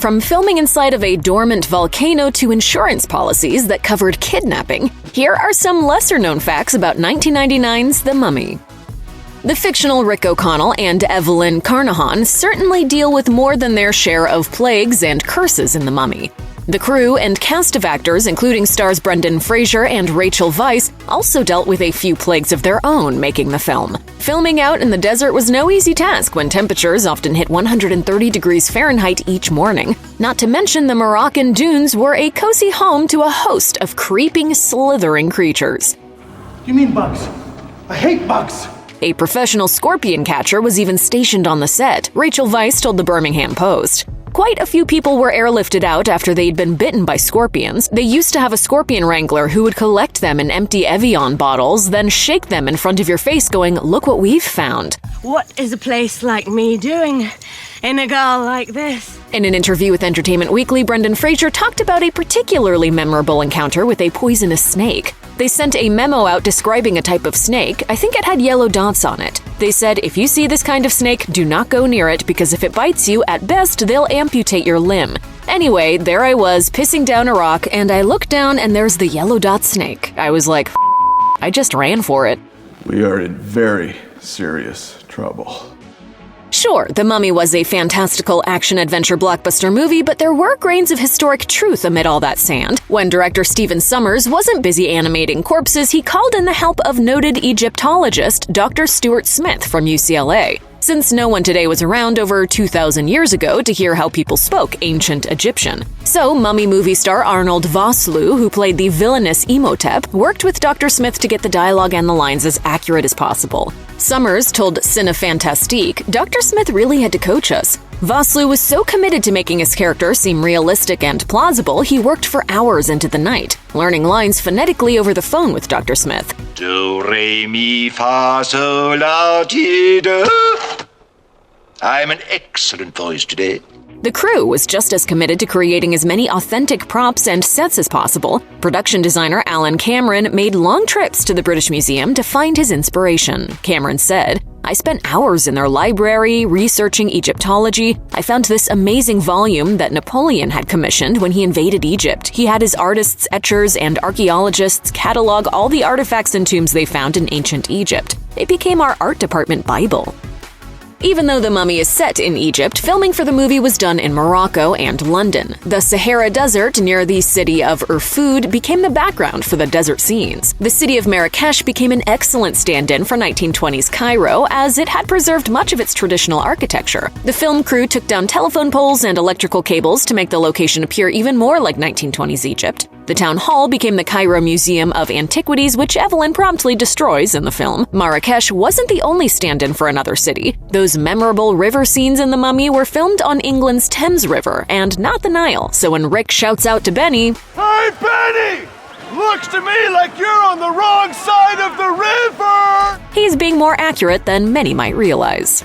From filming inside of a dormant volcano to insurance policies that covered kidnapping, here are some lesser-known facts about 1999's The Mummy. The fictional Rick O'Connell and Evelyn Carnahan certainly deal with more than their share of plagues and curses in The Mummy. The crew and cast of actors, including stars Brendan Fraser and Rachel Weisz, also dealt with a few plagues of their own making the film. Filming out in the desert was no easy task when temperatures often hit 130 degrees Fahrenheit each morning. Not to mention the Moroccan dunes were a cozy home to a host of creeping, slithering creatures. You mean bugs? I hate bugs! A professional scorpion catcher was even stationed on the set, Rachel Weisz told the Birmingham Post. Quite a few people were airlifted out after they'd been bitten by scorpions. They used to have a scorpion wrangler who would collect them in empty Evian bottles, then shake them in front of your face going, "Look what we've found." What is a place like me doing in a girl like this? In an interview with Entertainment Weekly, Brendan Fraser talked about a particularly memorable encounter with a poisonous snake. They sent a memo out describing a type of snake. I think it had yellow dots on it. They said, if you see this kind of snake, do not go near it because if it bites you, at best, they'll amputate your limb. Anyway, there I was, pissing down a rock, and I looked down and there's the yellow dot snake. I was like, I just ran for it. We are in very serious trouble. Sure, The Mummy was a fantastical action-adventure blockbuster movie, but there were grains of historic truth amid all that sand. When director Stephen Sommers wasn't busy animating corpses, he called in the help of noted Egyptologist Dr. Stuart Smith from UCLA. Since no one today was around over 2,000 years ago to hear how people spoke ancient Egyptian. So, Mummy movie star Arnold Vosloo, who played the villainous Imhotep, worked with Dr. Smith to get the dialogue and the lines as accurate as possible. Sommers told Cinefantastique, Dr. Smith really had to coach us. Vosloo was so committed to making his character seem realistic and plausible, he worked for hours into the night, learning lines phonetically over the phone with Dr. Smith. Do, re, mi, fa, sol, la, ti, do. I'm an excellent voice today. The crew was just as committed to creating as many authentic props and sets as possible. Production designer Alan Cameron made long trips to the British Museum to find his inspiration. Cameron said, I spent hours in their library researching Egyptology. I found this amazing volume that Napoleon had commissioned when he invaded Egypt. He had his artists, etchers, and archaeologists catalog all the artifacts and tombs they found in ancient Egypt. It became our art department Bible. Even though The Mummy is set in Egypt, filming for the movie was done in Morocco and London. The Sahara Desert near the city of Erfoud became the background for the desert scenes. The city of Marrakesh became an excellent stand-in for 1920s Cairo, as it had preserved much of its traditional architecture. The film crew took down telephone poles and electrical cables to make the location appear even more like 1920s Egypt. The town hall became the Cairo Museum of Antiquities, which Evelyn promptly destroys in the film. Marrakesh wasn't the only stand-in for another city. Those memorable river scenes in The Mummy were filmed on England's Thames River, and not the Nile, so when Rick shouts out to Benny, Hey, Benny! Looks to me like you're on the wrong side of the river! he's being more accurate than many might realize.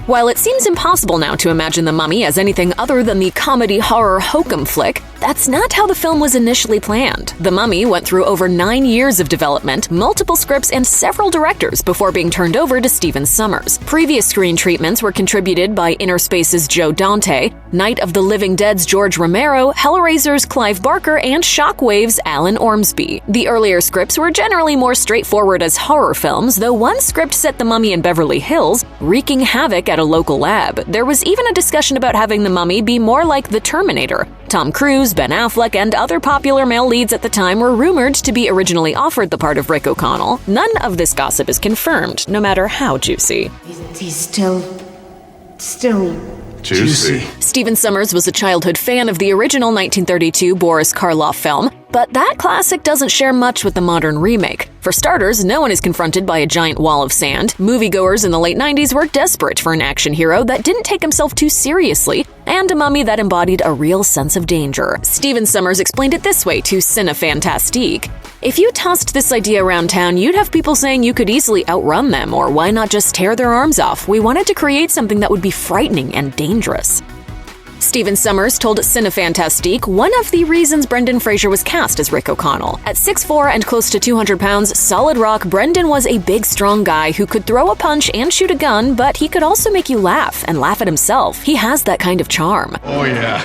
While it seems impossible now to imagine The Mummy as anything other than the comedy-horror hokum flick, that's not how the film was initially planned. The Mummy went through over 9 years of development, multiple scripts, and several directors before being turned over to Stephen Sommers. Previous screen treatments were contributed by Inner Space's Joe Dante, Night of the Living Dead's George Romero, Hellraiser's Clive Barker, and Shockwave's Alan Ormsby. The earlier scripts were generally more straightforward as horror films, though one script set The Mummy in Beverly Hills, wreaking havoc at a local lab. There was even a discussion about having The Mummy be more like The Terminator. Tom Cruise, Ben Affleck, and other popular male leads at the time were rumored to be originally offered the part of Rick O'Connell. None of this gossip is confirmed, no matter how juicy. He's still Juicy. Stephen Sommers was a childhood fan of the original 1932 Boris Karloff film, but that classic doesn't share much with the modern remake. For starters, no one is confronted by a giant wall of sand. Moviegoers in the late 90s were desperate for an action hero that didn't take himself too seriously, and a mummy that embodied a real sense of danger. Stephen Sommers explained it this way to Cinefantastique. If you tossed this idea around town, you'd have people saying you could easily outrun them, or why not just tear their arms off? We wanted to create something that would be frightening and dangerous. Stephen Summers told Cinefantastique one of the reasons Brendan Fraser was cast as Rick O'Connell. At 6'4" and close to 200 pounds, solid rock, Brendan was a big, strong guy who could throw a punch and shoot a gun, but he could also make you laugh and laugh at himself. He has that kind of charm. Oh yeah,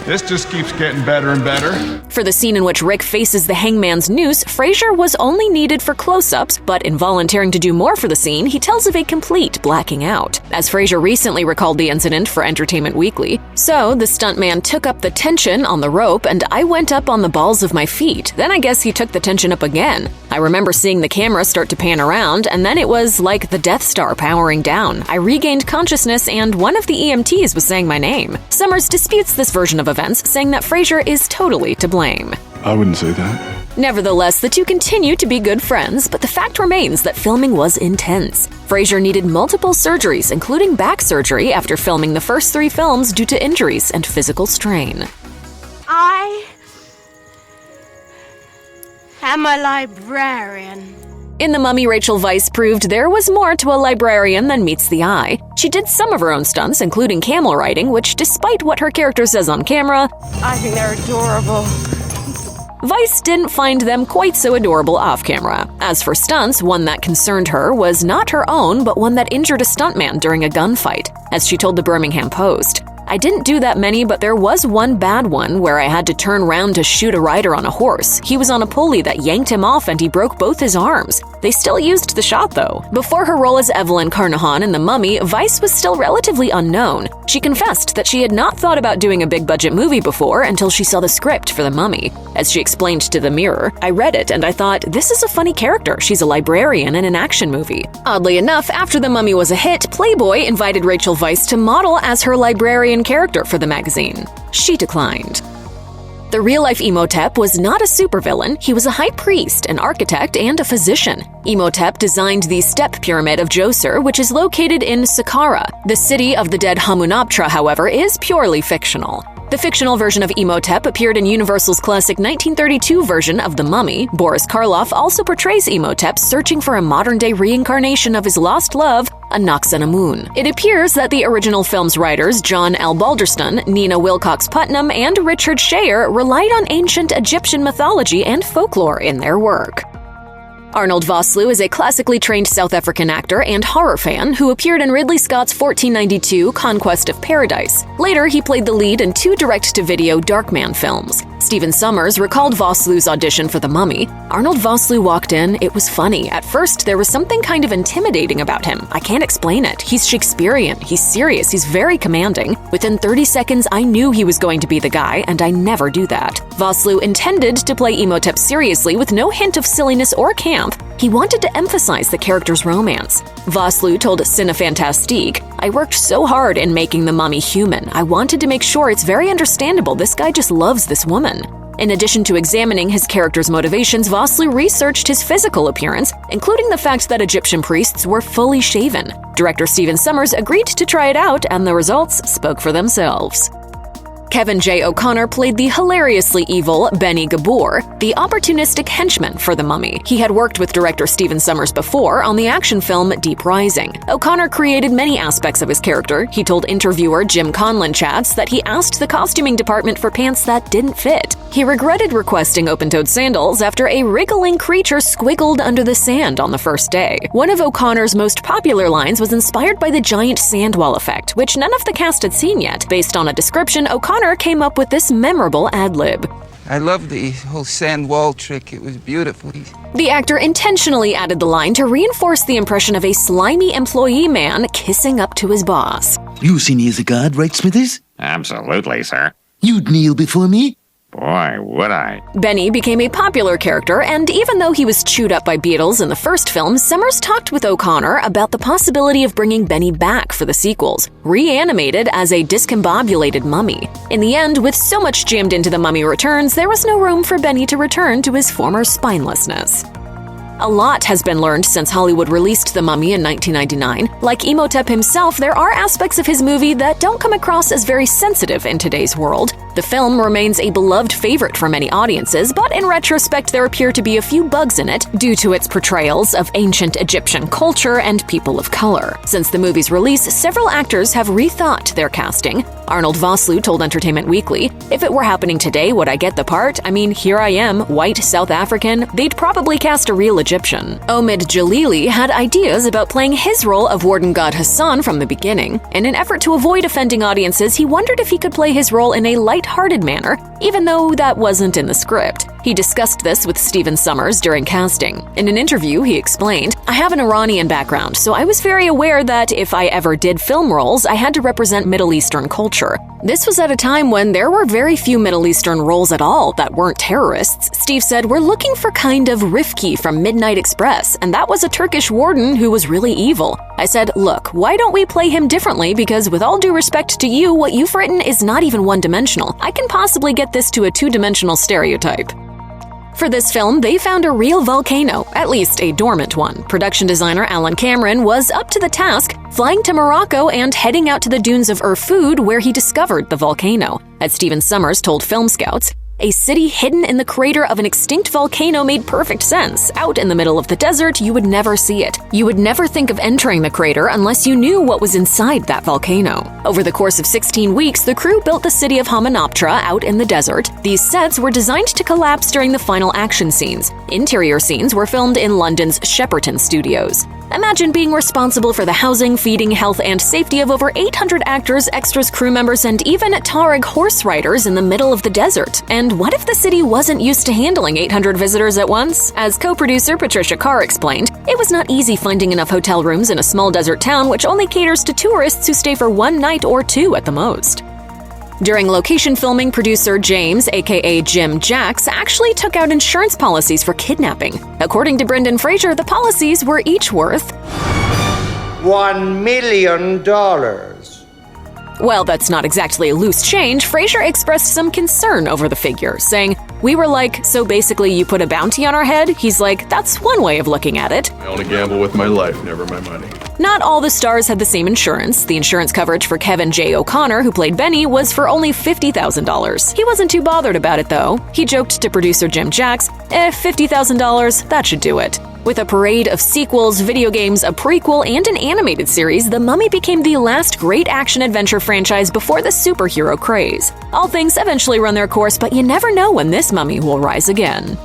this just keeps getting better and better. For the scene in which Rick faces the hangman's noose, Fraser was only needed for close-ups, but in volunteering to do more for the scene, he tells of a complete blacking out. As Fraser recently recalled the incident for Entertainment Weekly, "So, the stuntman took up the tension on the rope and I went up on the balls of my feet. Then I guess he took the tension up again. I remember seeing the camera start to pan around and then it was like the Death Star powering down. I regained consciousness and one of the EMTs was saying my name." Summers disputes this version of events, saying that Fraser is totally to blame. I wouldn't say that. Nevertheless, the two continue to be good friends, but the fact remains that filming was intense. Fraser needed multiple surgeries, including back surgery, after filming the first 3 films due to injuries and physical strain. I am a librarian. In The Mummy, Rachel Weisz proved there was more to a librarian than meets the eye. She did some of her own stunts, including camel riding, which, despite what her character says on camera, I think they're adorable. Weisz didn't find them quite so adorable off-camera. As for stunts, one that concerned her was not her own, but one that injured a stuntman during a gunfight. As she told the Birmingham Post, "I didn't do that many, but there was one bad one where I had to turn round to shoot a rider on a horse. He was on a pulley that yanked him off and he broke both his arms. They still used the shot though." Before her role as Evelyn Carnahan in The Mummy, Weisz was still relatively unknown. She confessed that she had not thought about doing a big-budget movie before until she saw the script for The Mummy. As she explained to The Mirror, "I read it and I thought, this is a funny character. She's a librarian in an action movie." Oddly enough, after The Mummy was a hit, Playboy invited Rachel Weisz to model as her librarian character for the magazine. She declined. The real-life Imhotep was not a supervillain. He was a high priest, an architect, and a physician. Imhotep designed the Step Pyramid of Djoser, which is located in Saqqara. The city of the dead Hamunaptra, however, is purely fictional. The fictional version of Imhotep appeared in Universal's classic 1932 version of The Mummy. Boris Karloff also portrays Imhotep searching for a modern-day reincarnation of his lost love, Anck-su-namun. It appears that the original film's writers, John L. Balderston, Nina Wilcox Putnam, and Richard Shayer relied on ancient Egyptian mythology and folklore in their work. Arnold Vosloo is a classically trained South African actor and horror fan who appeared in Ridley Scott's 1492 Conquest of Paradise. Later, he played the lead in 2 direct-to-video Darkman films. Stephen Summers recalled Vosloo's audition for The Mummy. "Arnold Vosloo walked in. It was funny. At first, there was something kind of intimidating about him. I can't explain it. He's Shakespearean. He's serious. He's very commanding. Within 30 seconds, I knew he was going to be the guy, and I never do that." Vosloo intended to play Imhotep seriously with no hint of silliness or camp. He wanted to emphasize the character's romance. Vosloo told Cinefantastique, "I worked so hard in making the mummy human. I wanted to make sure it's very understandable this guy just loves this woman." In addition to examining his character's motivations, Vosloo researched his physical appearance, including the fact that Egyptian priests were fully shaven. Director Stephen Summers agreed to try it out, and the results spoke for themselves. Kevin J. O'Connor played the hilariously evil Benny Gabor, the opportunistic henchman for The Mummy. He had worked with director Stephen Summers before on the action film Deep Rising. O'Connor created many aspects of his character. He told interviewer Jim Conlon Chats that he asked the costuming department for pants that didn't fit. He regretted requesting open-toed sandals after a wriggling creature squiggled under the sand on the first day. One of O'Connor's most popular lines was inspired by the giant sand wall effect, which none of the cast had seen yet. Based on a description, O'Connor came up with this memorable ad-lib. "I love the whole sand wall trick. It was beautiful." The actor intentionally added the line to reinforce the impression of a slimy employee man kissing up to his boss. "You see me as a god, right, Smithers?" "Absolutely, sir." "You'd kneel before me?" "Boy, would I." Benny became a popular character, and even though he was chewed up by beetles in the first film, Summers talked with O'Connor about the possibility of bringing Benny back for the sequels, reanimated as a discombobulated mummy. In the end, with so much jammed into The Mummy Returns, there was no room for Benny to return to his former spinelessness. A lot has been learned since Hollywood released The Mummy in 1999. Like Imhotep himself, there are aspects of his movie that don't come across as very sensitive in today's world. The film remains a beloved favorite for many audiences, but in retrospect there appear to be a few bugs in it due to its portrayals of ancient Egyptian culture and people of color. Since the movie's release, several actors have rethought their casting. Arnold Vosloo told Entertainment Weekly, "If it were happening today, would I get the part? I mean, here I am, white, South African. They'd probably cast a real Egyptian." Omid Jalili had ideas about playing his role of Warden God Hassan from the beginning. In an effort to avoid offending audiences, he wondered if he could play his role in a light-hearted manner, even though that wasn't in the script. He discussed this with Stephen Sommers during casting. In an interview, he explained, "I have an Iranian background, so I was very aware that if I ever did film roles, I had to represent Middle Eastern culture. This was at a time when there were very few Middle Eastern roles at all that weren't terrorists." Steve said, "We're looking for kind of Rifki from Midnight Express, and that was a Turkish warden who was really evil. I said, look, why don't we play him differently, because with all due respect to you, what you've written is not even one-dimensional. I can possibly get this to a two-dimensional stereotype." For this film, they found a real volcano, at least a dormant one. Production designer Alan Cameron was up to the task, flying to Morocco and heading out to the dunes of Erfoud, where he discovered the volcano. As Stephen Sommers told Film Scouts, "A city hidden in the crater of an extinct volcano made perfect sense. Out in the middle of the desert, you would never see it. You would never think of entering the crater unless you knew what was inside that volcano." Over the course of 16 weeks, the crew built the city of Hamunaptra out in the desert. These sets were designed to collapse during the final action scenes. Interior scenes were filmed in London's Shepperton Studios. Imagine being responsible for the housing, feeding, health, and safety of over 800 actors, extras, crew members, and even Tuareg horse riders in the middle of the desert. And what if the city wasn't used to handling 800 visitors at once? As co-producer Patricia Carr explained, "It was not easy finding enough hotel rooms in a small desert town which only caters to tourists who stay for one night or two at the most." During location filming, producer James, aka Jim Jacks, actually took out insurance policies for kidnapping. According to Brendan Fraser, the policies were each worth $1 million. Well, that's not exactly loose change. Fraser expressed some concern over the figure, saying, "We were like, so basically you put a bounty on our head?" He's like, "That's one way of looking at it." I only gamble with my life, never my money. Not all the stars had the same insurance. The insurance coverage for Kevin J. O'Connor, who played Benny, was for only $50,000. He wasn't too bothered about it, though. He joked to producer Jim Jacks, $50,000, that should do it." With a parade of sequels, video games, a prequel, and an animated series, The Mummy became the last great action-adventure franchise before the superhero craze. All things eventually run their course, but you never know when this mummy will rise again.